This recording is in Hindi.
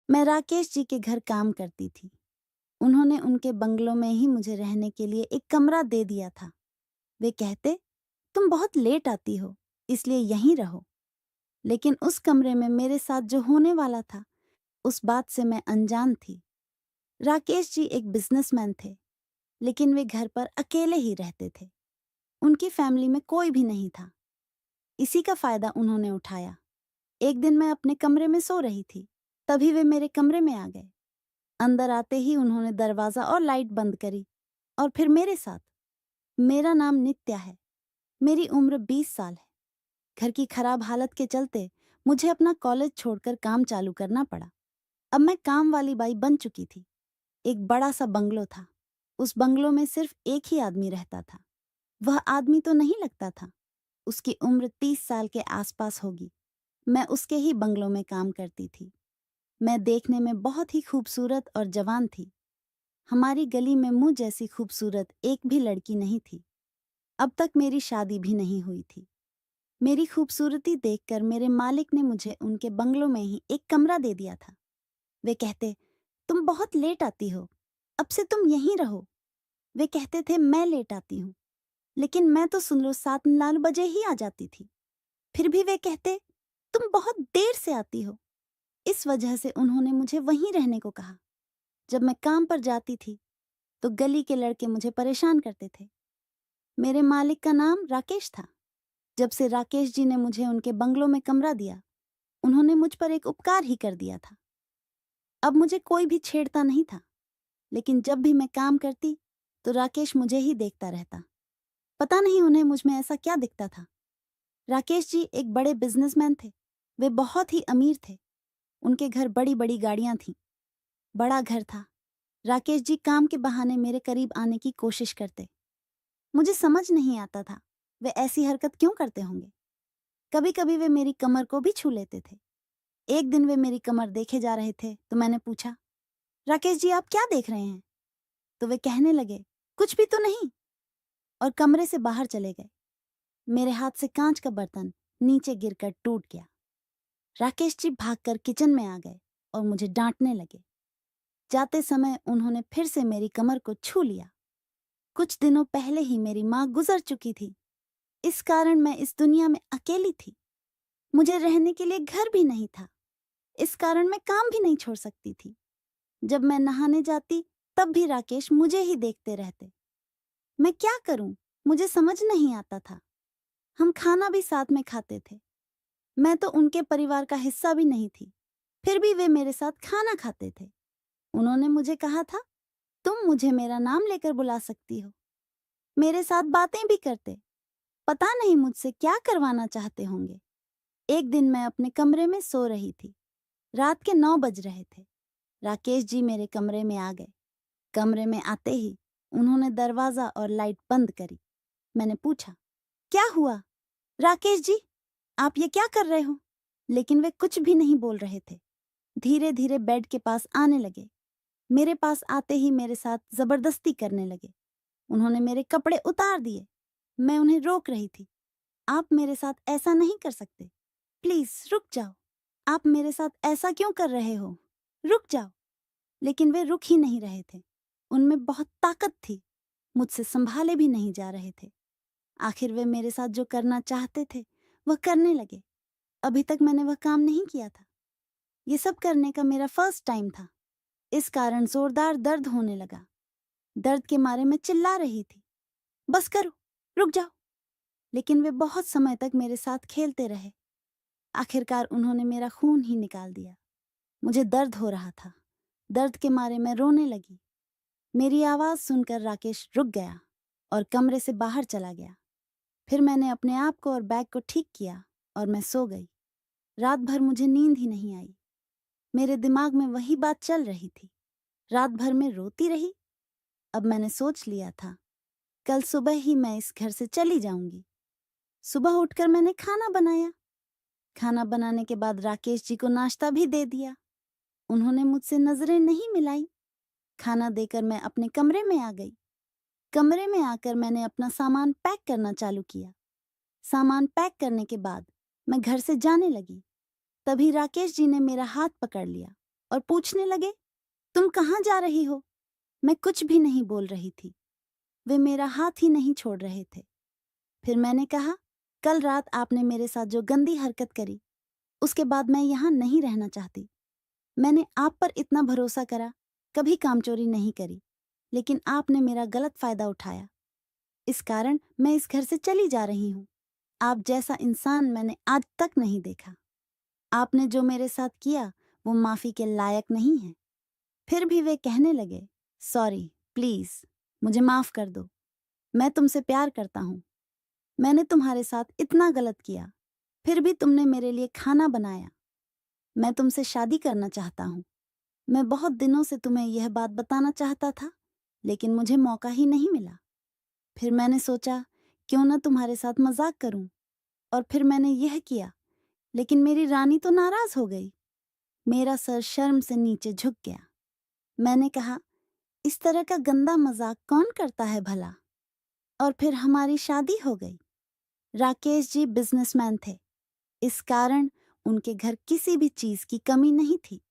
मैं राकेश जी के घर काम करती थी। उन्होंने उनके बंगलों में ही मुझे रहने के लिए एक कमरा दे दिया था। वे कहते, तुम बहुत लेट आती हो, इसलिए यहीं रहो। लेकिन उस कमरे में मेरे साथ जो होने वाला था, उस बात से मैं अनजान थी। राकेश जी एक बिजनेसमैन थे, लेकिन वे घर पर अकेले ही रहते थे। उनकी फैमिली में कोई भी नहीं था। इसी का फायदा उन्होंने उठाया। एक दिन मैं अपने कमरे में सो रही थी, तभी वे मेरे कमरे में आ गए। अंदर आते ही उन्होंने दरवाजा और लाइट बंद करी और फिर मेरे साथ। मेरा नाम नित्या है। मेरी उम्र 20 साल है। घर की खराब हालत के चलते मुझे अपना कॉलेज छोड़कर काम चालू करना पड़ा। अब मैं काम वाली बाई बन चुकी थी। एक बड़ा सा बंगलो था। उस बंगलो में सिर्फ एक ही आदमी रहता था। वह आदमी तो नहीं लगता था। उसकी उम्र 30 साल के आसपास होगी। मैं उसके ही बंगलो में काम करती थी। मैं देखने में बहुत ही खूबसूरत और जवान थी। हमारी गली में मुझ जैसी खूबसूरत एक भी लड़की नहीं थी। अब तक मेरी शादी भी नहीं हुई थी। मेरी खूबसूरती देखकर मेरे मालिक ने मुझे उनके बंगलों में ही एक कमरा दे दिया था। वे कहते, तुम बहुत लेट आती हो, अब से तुम यहीं रहो। वे कहते थे मैं लेट आती हूँ, लेकिन मैं तो सुन लो 7-9 बजे ही आ जाती थी। फिर भी वे कहते, तुम बहुत देर से आती हो। इस वजह से उन्होंने मुझे वहीं रहने को कहा। जब मैं काम पर जाती थी तो गली के लड़के मुझे परेशान करते थे। मेरे मालिक का नाम राकेश था। जब से राकेश जी ने मुझे उनके बंगलों में कमरा दिया, उन्होंने मुझ पर एक उपकार ही कर दिया था। अब मुझे कोई भी छेड़ता नहीं था, लेकिन जब भी मैं काम करती तो राकेश मुझे ही देखता रहता। पता नहीं उन्हें मुझ में ऐसा क्या दिखता था। राकेश जी एक बड़े बिजनेसमैन थे। वे बहुत ही अमीर थे। उनके घर बड़ी बड़ी गाड़ियां थीं। बड़ा घर था। राकेश जी काम के बहाने मेरे करीब आने की कोशिश करते। मुझे समझ नहीं आता था वे ऐसी हरकत क्यों करते होंगे। कभी कभी वे मेरी कमर को भी छू लेते थे। एक दिन वे मेरी कमर देखे जा रहे थे तो मैंने पूछा, राकेश जी आप क्या देख रहे हैं? तो वे कहने लगे, कुछ भी तो नहीं, और कमरे से बाहर चले गए। मेरे हाथ से कांच का बर्तन नीचे गिरकर टूट गया। राकेश जी भागकर किचन में आ गए और मुझे डांटने लगे। जाते समय उन्होंने फिर से मेरी कमर को छू लिया। कुछ दिनों पहले ही मेरी माँ गुजर चुकी थी। इस कारण मैं इस दुनिया में अकेली थी। मुझे रहने के लिए घर भी नहीं था। इस कारण मैं काम भी नहीं छोड़ सकती थी। जब मैं नहाने जाती तब भी राकेश मुझे ही देखते रहते। मैं क्या करूं? मुझे समझ नहीं आता था। हम खाना भी साथ में खाते थे। मैं तो उनके परिवार का हिस्सा भी नहीं थी, फिर भी वे मेरे साथ खाना खाते थे। उन्होंने मुझे कहा था, तुम मुझे मेरा नाम लेकर बुला सकती हो। मेरे साथ बातें भी करते। पता नहीं मुझसे क्या करवाना चाहते होंगे। एक दिन मैं अपने कमरे में सो रही थी। रात के 9 बज रहे थे। राकेश जी मेरे कमरे में आ गए। कमरे में आते ही उन्होंने दरवाजा और लाइट बंद करी। मैंने पूछा, क्या हुआ? राकेश जी, आप ये क्या कर रहे हो? लेकिन वे कुछ भी नहीं बोल रहे थे। धीरे धीरे बेड के पास आने लगे। मेरे पास आते ही मेरे साथ जबरदस्ती करने लगे। उन्होंने मेरे कपड़े उतार दिए। मैं उन्हें रोक रही थी। आप मेरे साथ ऐसा नहीं कर सकते। प्लीज रुक जाओ। आप मेरे साथ ऐसा क्यों कर रहे हो? रुक जाओ। लेकिन वे रुक ही नहीं रहे थे। उनमें बहुत ताकत थी। मुझसे संभाले भी नहीं जा रहे थे। आखिर वे मेरे साथ जो करना चाहते थे वह करने लगे। अभी तक मैंने वह काम नहीं किया था। ये सब करने का मेरा फर्स्ट टाइम था। इस कारण जोरदार दर्द होने लगा। दर्द के मारे मैं चिल्ला रही थी, बस करो, रुक जाओ। लेकिन वे बहुत समय तक मेरे साथ खेलते रहे। आखिरकार उन्होंने मेरा खून ही निकाल दिया। मुझे दर्द हो रहा था। दर्द के मारे मैं रोने लगी। मेरी आवाज सुनकर राकेश रुक गया और कमरे से बाहर चला गया। फिर मैंने अपने आप को और बैग को ठीक किया और मैं सो गई। रात भर मुझे नींद ही नहीं आई। मेरे दिमाग में वही बात चल रही थी। रात भर मैं रोती रही। अब मैंने सोच लिया था, कल सुबह ही मैं इस घर से चली जाऊंगी। सुबह उठकर मैंने खाना बनाया। खाना बनाने के बाद राकेश जी को नाश्ता भी दे दिया। उन्होंने मुझसे नजरें नहीं मिलाई। खाना देकर मैं अपने कमरे में आ गई। कमरे में आकर मैंने अपना सामान पैक करना चालू किया। सामान पैक करने के बाद मैं घर से जाने लगी। तभी राकेश जी ने मेरा हाथ पकड़ लिया और पूछने लगे, तुम कहाँ जा रही हो? मैं कुछ भी नहीं बोल रही थी। वे मेरा हाथ ही नहीं छोड़ रहे थे। फिर मैंने कहा, कल रात आपने मेरे साथ जो गंदी हरकत करी, उसके बाद मैं यहाँ नहीं रहना चाहती। मैंने आप पर इतना भरोसा करा, कभी कामचोरी नहीं करी, लेकिन आपने मेरा गलत फायदा उठाया। इस कारण मैं इस घर से चली जा रही हूँ। आप जैसा इंसान मैंने आज तक नहीं देखा। आपने जो मेरे साथ किया वो माफी के लायक नहीं है। फिर भी वे कहने लगे, सॉरी, प्लीज, मुझे माफ कर दो। मैं तुमसे प्यार करता हूँ। मैंने तुम्हारे साथ इतना गलत किया, फिर भी तुमने मेरे लिए खाना बनाया। मैं तुमसे शादी करना चाहता हूँ। मैं बहुत दिनों से तुम्हें यह बात बताना चाहता था, लेकिन मुझे मौका ही नहीं मिला। फिर मैंने सोचा, क्यों न तुम्हारे साथ मजाक करूं, और फिर मैंने यह किया, लेकिन मेरी रानी तो नाराज हो गई। मेरा सर शर्म से नीचे झुक गया। मैंने कहा, इस तरह का गंदा मजाक कौन करता है भला? और फिर हमारी शादी हो गई। राकेश जी बिजनेसमैन थे, इस कारण उनके घर किसी भी चीज की कमी नहीं थी।